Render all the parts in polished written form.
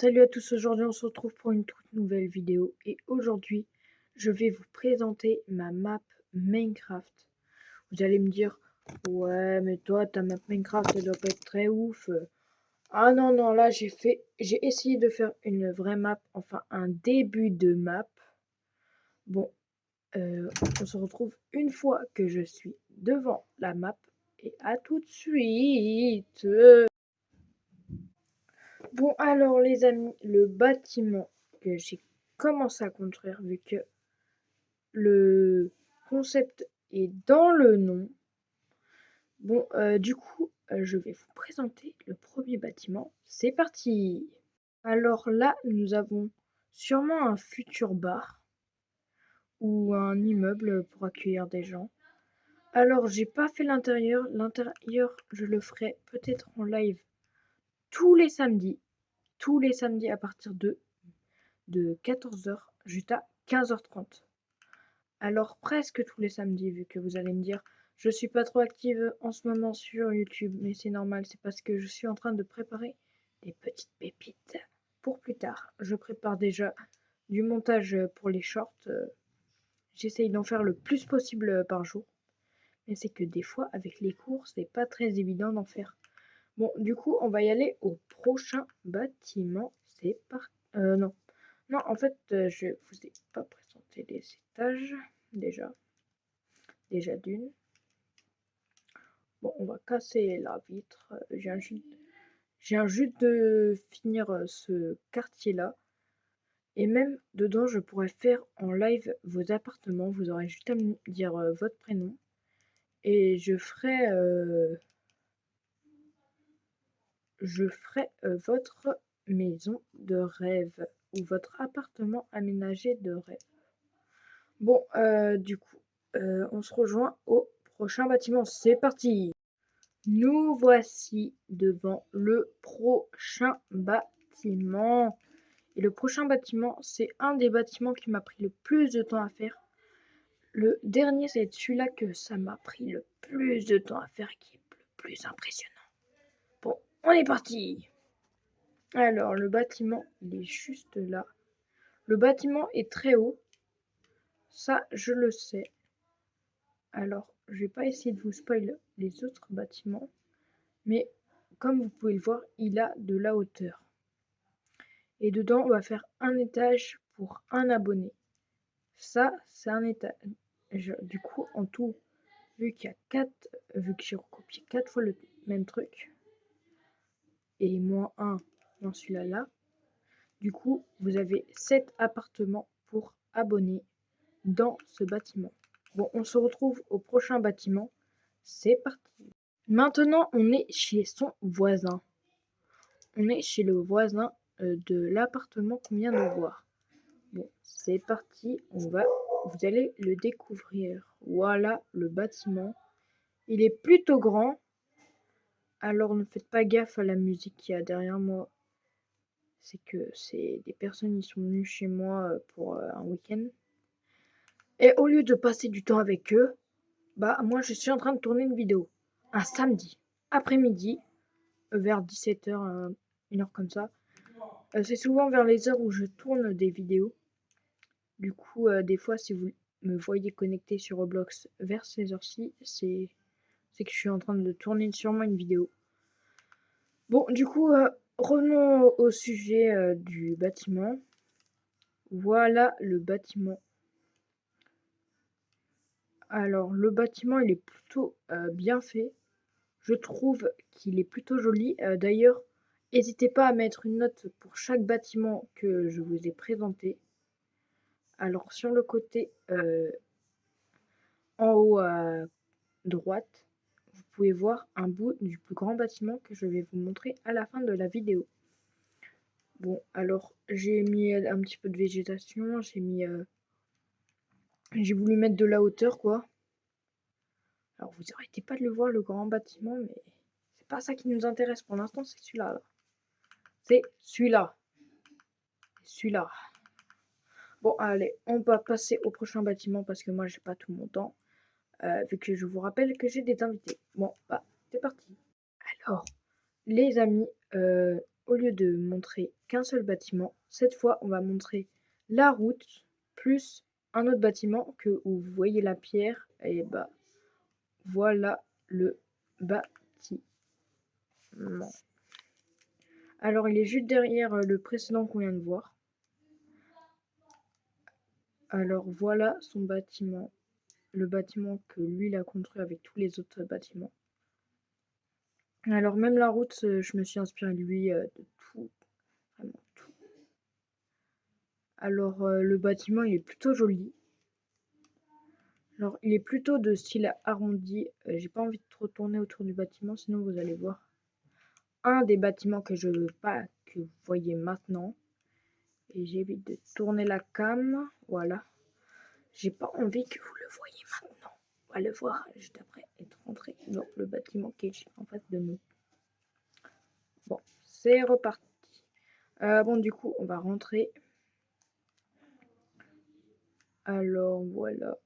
Salut à tous, aujourd'hui on se retrouve pour une toute nouvelle vidéo et aujourd'hui je vais vous présenter ma map Minecraft. Vous allez me dire, ouais mais toi ta map Minecraft elle doit pas être très ouf. Ah non non, là j'ai essayé de faire une vraie map, enfin un début de map. Bon, on se retrouve une fois que je suis devant la map et à tout de suite. Bon alors les amis, le bâtiment que j'ai commencé à construire, vu que le concept est dans le nom. Bon, du coup, je vais vous présenter le premier bâtiment. C'est parti! Alors là, nous avons sûrement un futur bar ou un immeuble pour accueillir des gens. Alors, j'ai pas fait l'intérieur. L'intérieur, je le ferai peut-être en live tous les samedis. Tous les samedis à partir de 14h jusqu'à 15h30. Alors presque tous les samedis, vu que vous allez me dire, je suis pas trop active en ce moment sur YouTube, mais c'est normal, c'est parce que je suis en train de préparer des petites pépites pour plus tard. Je prépare déjà du montage pour les shorts. J'essaye d'en faire le plus possible par jour. Mais c'est que des fois, avec les cours, c'est pas très évident d'en faire. Bon, du coup, on va y aller au prochain bâtiment. C'est parti. Non. Non, en fait, je vous ai pas présenté les étages, déjà. Déjà d'une. Bon, on va casser la vitre. J'ai un jus de finir ce quartier-là. Et même dedans, je pourrais faire en live vos appartements. Vous aurez juste à me dire votre prénom. Et je ferai votre maison de rêve ou votre appartement aménagé de rêve. Bon, du coup, on se rejoint au prochain bâtiment. C'est parti! Nous voici devant le prochain bâtiment. Et le prochain bâtiment, c'est un des bâtiments qui m'a pris le plus de temps à faire. Le dernier, c'est celui-là que ça m'a pris le plus de temps à faire, qui est le plus impressionnant. Bon, on est parti! Alors, le bâtiment, il est juste là. Le bâtiment est très haut. Ça, je le sais. Alors, je vais pas essayer de vous spoiler les autres bâtiments. Mais comme vous pouvez le voir, il a de la hauteur. Et dedans, on va faire un étage pour un abonné. Ça, c'est un étage. Du coup, en tout, vu que j'ai recopié 4 fois le même truc, et moins 1 dans celui-là là, du coup, vous avez 7 appartements pour abonnés dans ce bâtiment. Bon, on se retrouve au prochain bâtiment. C'est parti. Maintenant, on est chez son voisin. On est chez le voisin de l'appartement qu'on vient de voir. Bon, c'est parti, vous allez le découvrir. Voilà le bâtiment. Il est plutôt grand. Alors ne faites pas gaffe à la musique qu'il y a derrière moi. C'est que c'est des personnes qui sont venues chez moi pour un week-end. Et au lieu de passer du temps avec eux, bah moi je suis en train de tourner une vidéo. Un samedi, après-midi, vers 17h, une heure comme ça. C'est souvent vers les heures où je tourne des vidéos. Du coup, des fois, si vous me voyez connecté sur Roblox vers ces heures-ci, c'est que je suis en train de tourner sûrement une vidéo. Bon, du coup, revenons au sujet du bâtiment. Voilà le bâtiment. Alors, le bâtiment, il est plutôt bien fait. Je trouve qu'il est plutôt joli. D'ailleurs, n'hésitez pas à mettre une note pour chaque bâtiment que je vous ai présenté. Alors, sur le côté en haut à droite, vous pouvez voir un bout du plus grand bâtiment que je vais vous montrer à la fin de la vidéo. Bon, alors j'ai mis un petit peu de végétation, j'ai voulu mettre de la hauteur quoi. Alors vous arrêtez pas de le voir le grand bâtiment, mais c'est pas ça qui nous intéresse pour l'instant, c'est celui-là. C'est celui-là. Celui-là. Bon allez, on va passer au prochain bâtiment parce que moi j'ai pas tout mon temps. Vu que je vous rappelle que j'ai des invités. Bon, bah, c'est parti. Alors, les amis, au lieu de montrer qu'un seul bâtiment, cette fois, on va montrer la route plus un autre bâtiment où vous voyez la pierre. Et bah, voilà le bâtiment. Alors, il est juste derrière le précédent qu'on vient de voir. Alors, voilà son bâtiment. Le bâtiment que lui, il a construit avec tous les autres bâtiments. Alors, même la route, je me suis inspiré de lui, de tout. Vraiment tout. Alors, le bâtiment, il est plutôt joli. Alors, il est plutôt de style arrondi. J'ai pas envie de trop tourner autour du bâtiment, sinon vous allez voir un des bâtiments que je veux pas que vous voyez maintenant. Et j'évite de tourner la cam. Voilà. J'ai pas envie que vous le voyez maintenant. On va le voir juste après être rentré dans le bâtiment qui est en face de nous. Bon, c'est reparti. Bon, du coup, on va rentrer. Alors, voilà.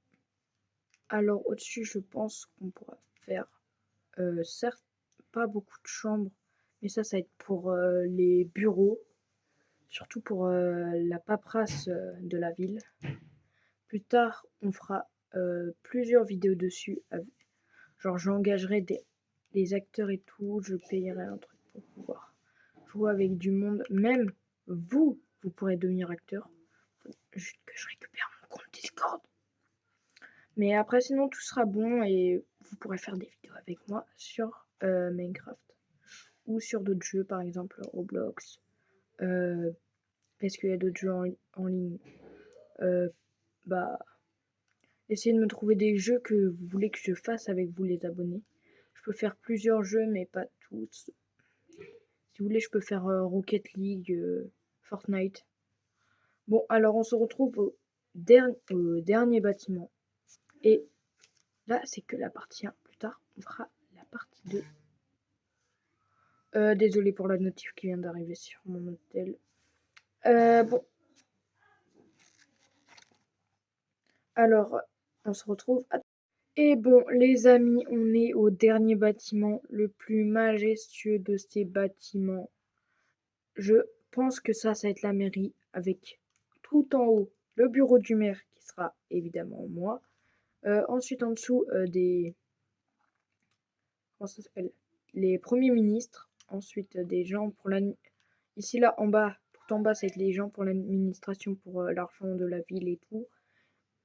Alors, au-dessus, je pense qu'on pourra faire, certes, pas beaucoup de chambres, mais ça va être pour les bureaux, surtout pour la paperasse de la ville. Plus tard, on fera plusieurs vidéos dessus. Genre, j'engagerai des acteurs et tout, je payerai un truc pour pouvoir jouer avec du monde. Même vous pourrez devenir acteur. Juste que je récupère mon compte Discord. Mais après, sinon, tout sera bon et vous pourrez faire des vidéos avec moi sur Minecraft ou sur d'autres jeux, par exemple Roblox, parce qu'il y a d'autres jeux en ligne. Bah, essayez de me trouver des jeux que vous voulez que je fasse avec vous, les abonnés. Je peux faire plusieurs jeux, mais pas tous. Si vous voulez, je peux faire Rocket League, Fortnite. Bon, alors on se retrouve au dernier bâtiment. Et là, c'est que la partie 1. Plus tard, on fera la partie 2. Désolé pour la notif qui vient d'arriver sur mon hôtel. Bon. Alors, on se retrouve. Et bon, les amis, on est au dernier bâtiment, le plus majestueux de ces bâtiments. Je pense que ça va être la mairie, avec tout en haut le bureau du maire, qui sera évidemment moi. Ensuite, en dessous, comment ça s'appelle? Les premiers ministres. Ensuite, des gens pour ici, là, en bas, tout en bas, ça va être les gens pour l'administration, pour l'argent de la ville et tout.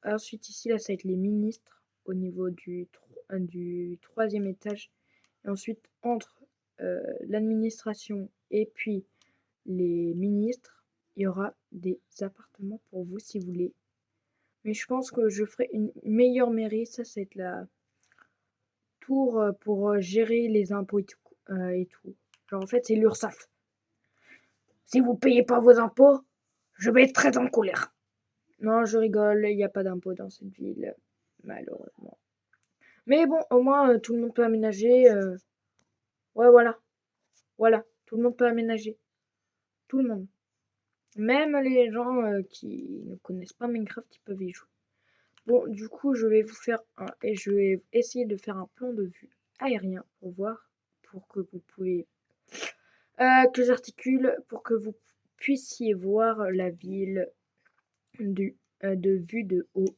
Ensuite, ici, là, ça va être les ministres au niveau du 3e étage. Et ensuite, entre l'administration et puis les ministres, il y aura des appartements pour vous si vous voulez. Mais je pense que je ferai une meilleure mairie. Ça va être la tour pour gérer les impôts et tout. Genre, en fait, c'est l'URSSAF. Si vous payez pas vos impôts, je vais être très en colère. Non, je rigole, il n'y a pas d'impôts dans cette ville, malheureusement. Mais bon, au moins, tout le monde peut aménager. Ouais, voilà. Voilà, tout le monde peut aménager. Tout le monde. Même les gens qui ne connaissent pas Minecraft, ils peuvent y jouer. Bon, du coup, je vais vous faire et je vais essayer de faire un plan de vue aérien pour voir, pour que vous pouvez que j'articule pour que vous puissiez voir la ville de vue de haut.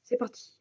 C'est parti.